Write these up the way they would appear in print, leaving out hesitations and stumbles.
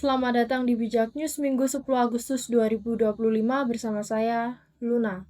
Selamat datang di Bijak News Minggu 10 Agustus 2025 bersama saya, Luna.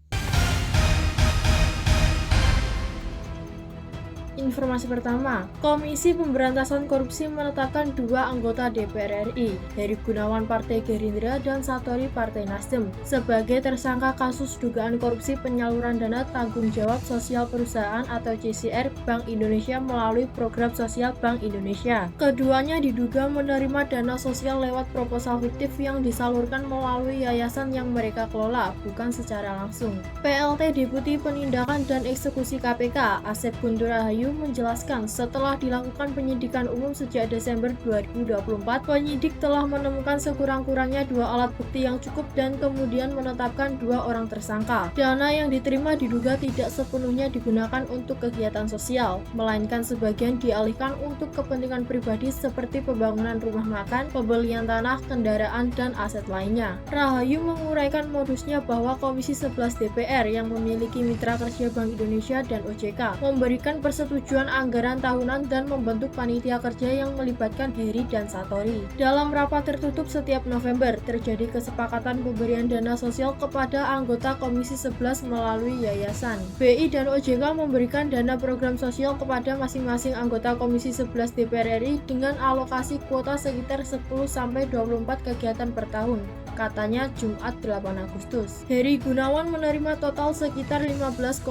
Informasi pertama, Komisi Pemberantasan Korupsi menetapkan 2 anggota DPR RI, Heri Gunawan Partai Gerindra dan Satori Partai Nasdem, sebagai tersangka kasus dugaan korupsi penyaluran dana tanggung jawab sosial perusahaan atau CSR Bank Indonesia melalui program sosial Bank Indonesia. Keduanya diduga menerima dana sosial lewat proposal fiktif yang disalurkan melalui yayasan yang mereka kelola, bukan secara langsung. PLT Deputi Penindakan dan Eksekusi KPK, Asep Guntur Rahayu menjelaskan setelah dilakukan penyidikan umum sejak Desember 2024, penyidik telah menemukan sekurang-kurangnya 2 alat bukti yang cukup dan kemudian menetapkan 2 orang tersangka. Dana yang diterima diduga tidak sepenuhnya digunakan untuk kegiatan sosial, melainkan sebagian dialihkan untuk kepentingan pribadi seperti pembangunan rumah makan, pembelian tanah, kendaraan, dan aset lainnya. Rahayu menguraikan modusnya bahwa Komisi 11 DPR yang memiliki mitra kerja Bank Indonesia dan OJK memberikan persetujuan anggaran tahunan dan membentuk panitia kerja yang melibatkan Heri dan Satori. Dalam rapat tertutup setiap November, terjadi kesepakatan pemberian dana sosial kepada anggota Komisi 11 melalui yayasan. BI dan OJK memberikan dana program sosial kepada masing-masing anggota Komisi 11 DPR RI dengan alokasi kuota sekitar 10-24 kegiatan per tahun, katanya Jumat 8 Agustus. Heri Gunawan menerima total sekitar 15,86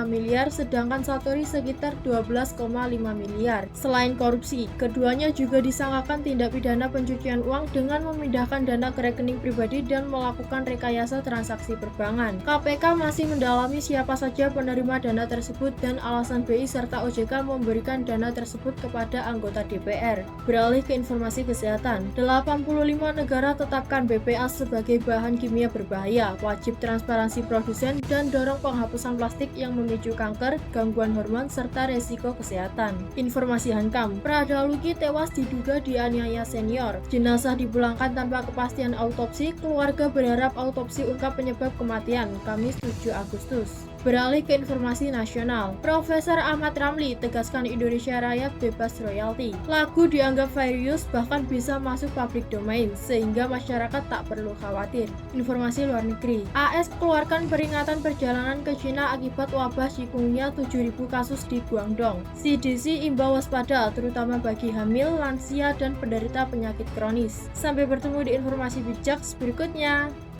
miliar, sedangkan Satori sekitar 12,5 miliar. Selain korupsi, keduanya juga disangkakan tindak pidana pencucian uang dengan memindahkan dana ke rekening pribadi dan melakukan rekayasa transaksi perbankan. KPK masih mendalami siapa saja penerima dana tersebut dan alasan BI serta OJK memberikan dana tersebut kepada anggota DPR. Beralih ke informasi kesehatan, 85 negara tetapkan BPA sebagai bahan kimia berbahaya, wajib transparansi produsen, dan dorong penghapusan plastik yang memicu kanker, gangguan hormon, serta resiko kesehatan. Informasi Hankam, Prada Luki tewas diduga dianiaya senior. Jenazah dipulangkan tanpa kepastian autopsi, keluarga berharap autopsi ungkap penyebab kematian, Kamis 7 Agustus. Beralih ke informasi nasional, Profesor Ahmad Ramli tegaskan Indonesia Raya bebas royalti. Lagu dianggap fair use bahkan bisa masuk public domain, sehingga masyarakat tak perlu khawatir. Informasi luar negeri, AS keluarkan peringatan perjalanan ke Cina akibat wabah chikungunya 7.000 kasus di Guangdong. CDC imbau waspada, terutama bagi hamil, lansia, dan penderita penyakit kronis. Sampai bertemu di informasi bijak berikutnya.